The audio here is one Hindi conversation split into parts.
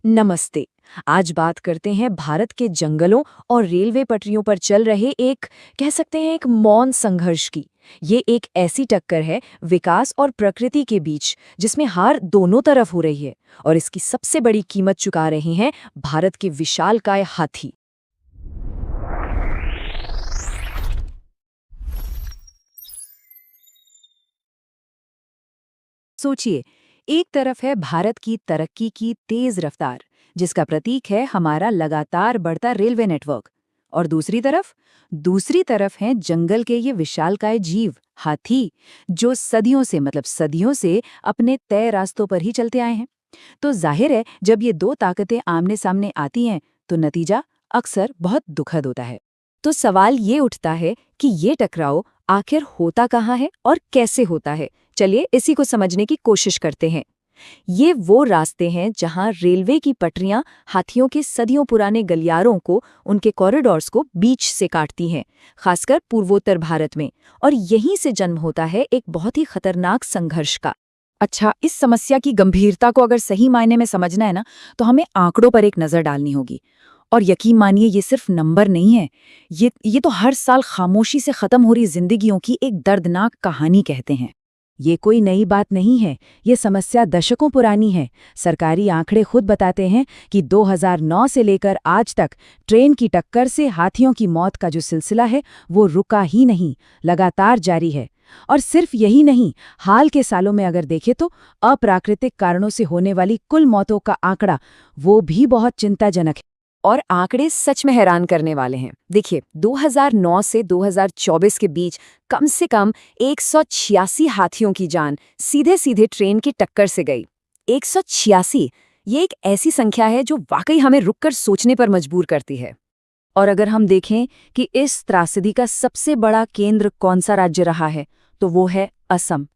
नमस्ते। आज बात करते हैं भारत के जंगलों और रेलवे पटरियों पर चल रहे एक कह सकते हैं एक मौन संघर्ष की। ये एक ऐसी टक्कर है विकास और प्रकृति के बीच जिसमें हार दोनों तरफ हो रही है और इसकी सबसे बड़ी कीमत चुका रहे हैं भारत के विशालकाय हाथी। सोचिए, एक तरफ है भारत की तरक्की की तेज रफ्तार जिसका प्रतीक है हमारा लगातार बढ़ता रेलवे नेटवर्क, और दूसरी तरफ हैं जंगल के ये विशालकाय जीव हाथी जो सदियों से अपने तय रास्तों पर ही चलते आए हैं। तो जाहिर है जब ये दो ताकतें आमने सामने आती हैं तो नतीजा अक्सर बहुत दुखद होता है। तो सवाल ये उठता है कि ये टकराव आखिर होता कहाँ है और कैसे होता है। चलिए इसी को समझने की कोशिश करते हैं। ये वो रास्ते हैं जहां रेलवे की पटरियां हाथियों के सदियों पुराने गलियारों को, उनके कॉरिडोर्स को बीच से काटती हैं, खासकर पूर्वोत्तर भारत में। और यहीं से जन्म होता है एक बहुत ही खतरनाक संघर्ष का। अच्छा, इस समस्या की गंभीरता को अगर सही मायने में समझना है ना, तो हमें आंकड़ों पर एक नज़र डालनी होगी। और यकीन मानिए ये सिर्फ नंबर नहीं है, ये तो हर साल खामोशी से खत्म हो रही जिंदगियों की एक दर्दनाक कहानी कहते हैं। ये कोई नई बात नहीं है, ये समस्या दशकों पुरानी है। सरकारी आंकड़े खुद बताते हैं कि 2009 से लेकर आज तक ट्रेन की टक्कर से हाथियों की मौत का जो सिलसिला है वो रुका ही नहीं, लगातार जारी है। और सिर्फ यही नहीं, हाल के सालों में अगर देखें तो अप्राकृतिक कारणों से होने वाली कुल मौतों का आंकड़ा वो भी बहुत चिंताजनक है। और आंकड़े सच में हैरान करने वाले हैं। देखिए, 2009 से 2024 के बीच कम से कम 186 हाथियों की जान सीधे सीधे ट्रेन की टक्कर से गई। 186, ये एक ऐसी संख्या है जो वाकई हमें रुककर सोचने पर मजबूर करती है। और अगर हम देखें कि इस त्रासदी का सबसे बड़ा केंद्र कौन सा राज्य रहा है, तो वो है असम।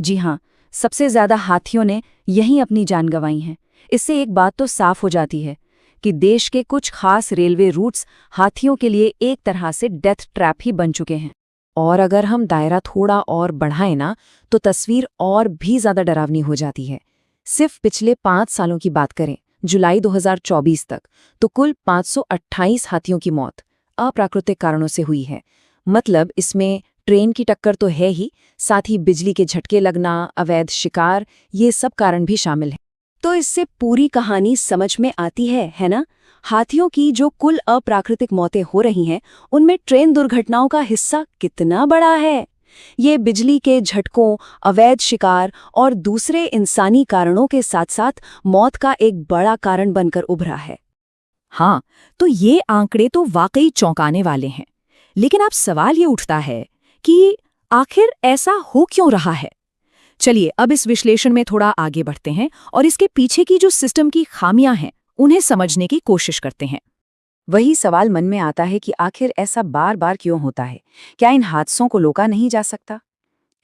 जी हाँ, सबसे ज्यादा हाथियों ने यहीं अपनी जान गंवाई है। इससे एक बात तो साफ हो जाती है कि देश के कुछ खास रेलवे रूट्स हाथियों के लिए एक तरह से डेथ ट्रैप ही बन चुके हैं। और अगर हम दायरा थोड़ा और बढ़ाएं ना, तो तस्वीर और भी ज्यादा डरावनी हो जाती है। सिर्फ पिछले 5 सालों की बात करें, जुलाई 2024 तक, तो कुल 528 हाथियों की मौत अप्राकृतिक कारणों से हुई है। मतलब इसमें ट्रेन की टक्कर तो है ही, साथ ही बिजली के झटके लगना, अवैध शिकार, ये सब कारण भी शामिल हैं। तो इससे पूरी कहानी समझ में आती है ना? हाथियों की जो कुल अप्राकृतिक मौतें हो रही हैं, उनमें ट्रेन दुर्घटनाओं का हिस्सा कितना बड़ा है। ये बिजली के झटकों, अवैध शिकार और दूसरे इंसानी कारणों के साथ-साथ मौत का एक बड़ा कारण बनकर उभरा है। हाँ, तो ये आंकड़े तो वाकई चौंकाने वाले हैं। लेकिन अब सवाल ये उठता है कि आखिर ऐसा हो क्यों रहा है? चलिए अब इस विश्लेषण में थोड़ा आगे बढ़ते हैं और इसके पीछे की जो सिस्टम की खामियां हैं उन्हें समझने की कोशिश करते हैं। वही सवाल मन में आता है कि आखिर ऐसा बार बार क्यों होता है? क्या इन हादसों को रोका नहीं जा सकता?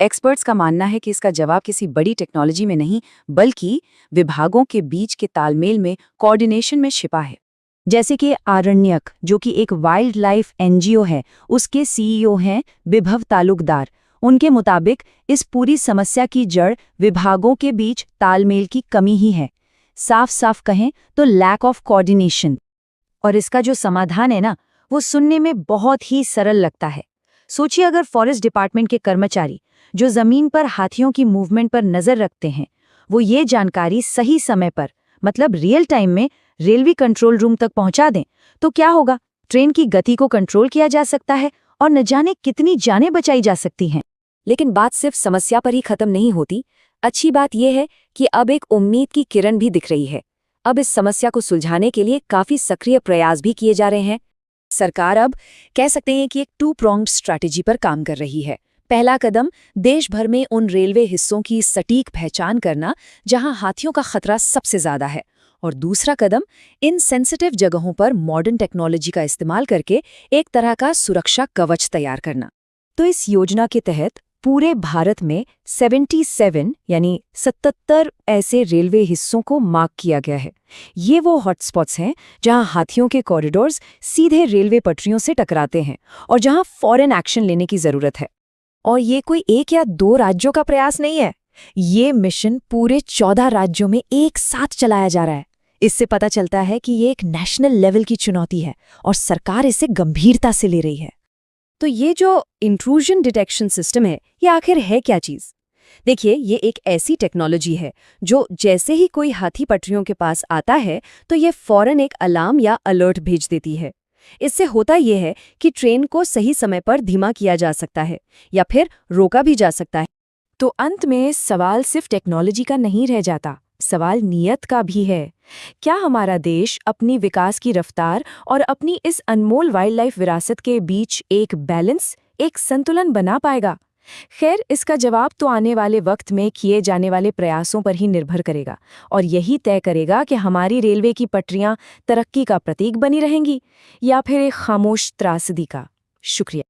एक्सपर्ट्स का मानना है कि इसका जवाब किसी बड़ी टेक्नोलॉजी में नहीं, बल्कि विभागों के बीच के तालमेल में, कोऑर्डिनेशन में छिपा है। जैसे कि आरण्यक, जो कि एक वाइल्ड लाइफ एनजीओ है, उसके सीईओ हैं विभव तालुकदार। उनके मुताबिक इस पूरी समस्या की जड़ विभागों के बीच तालमेल की कमी ही है। साफ साफ कहें तो लैक ऑफ कोऑर्डिनेशन। और इसका जो समाधान है ना, वो सुनने में बहुत ही सरल लगता है। सोचिए, अगर फॉरेस्ट डिपार्टमेंट के कर्मचारी जो जमीन पर हाथियों की मूवमेंट पर नजर रखते हैं, वो ये जानकारी सही समय पर, मतलब रियल टाइम में रेलवे कंट्रोल रूम तक पहुंचा दें, तो क्या होगा? ट्रेन की गति को कंट्रोल किया जा सकता है और न जाने कितनी जानें बचाई जा सकती हैं। लेकिन बात सिर्फ समस्या पर ही खत्म नहीं होती। अच्छी बात यह है कि अब एक उम्मीद की किरण भी दिख रही है। अब इस समस्या को सुलझाने के लिए काफी सक्रिय प्रयास भी किए जा रहे हैं। सरकार अब कह सकते हैं कि एक 2-pronged स्ट्रैटेजी पर काम कर रही है। पहला कदम देश भर में उन रेलवे हिस्सों की सटीक पहचान करना जहां हाथियों का खतरा सबसे ज्यादा है, और दूसरा कदम इन सेंसिटिव जगहों पर मॉडर्न टेक्नोलॉजी का इस्तेमाल करके एक तरह का सुरक्षा कवच तैयार करना। तो इस योजना के तहत पूरे भारत में 77 यानी 77 ऐसे रेलवे हिस्सों को मार्क किया गया है। ये वो हॉटस्पॉट्स हैं जहां हाथियों के कॉरिडोर्स सीधे रेलवे पटरियों से टकराते हैं और जहां फौरन एक्शन लेने की जरूरत है। और ये कोई 1 या 2 राज्यों का प्रयास नहीं है। ये मिशन पूरे 14 राज्यों में एक साथ चलाया जा रहा है। इससे पता चलता है कि ये एक नेशनल लेवल की चुनौती है और सरकार इसे गंभीरता से ले रही है। तो ये जो इंट्रूजन डिटेक्शन सिस्टम है, ये आखिर है क्या चीज़? देखिए, ये एक ऐसी टेक्नोलॉजी है जो जैसे ही कोई हाथी पटरियों के पास आता है तो ये फौरन एक अलार्म या अलर्ट भेज देती है। इससे होता ये है कि ट्रेन को सही समय पर धीमा किया जा सकता है या फिर रोका भी जा सकता है। तो अंत में सवाल सिर्फ टेक्नोलॉजी का नहीं रह जाता, सवाल नियत का भी है। क्या हमारा देश अपनी विकास की रफ्तार और अपनी इस अनमोल वाइल्ड लाइफ विरासत के बीच एक बैलेंस, एक संतुलन बना पाएगा? खैर, इसका जवाब तो आने वाले वक्त में किए जाने वाले प्रयासों पर ही निर्भर करेगा और यही तय करेगा कि हमारी रेलवे की पटरियां तरक्की का प्रतीक बनी रहेंगी या फिर एक खामोश त्रासदी का। शुक्रिया।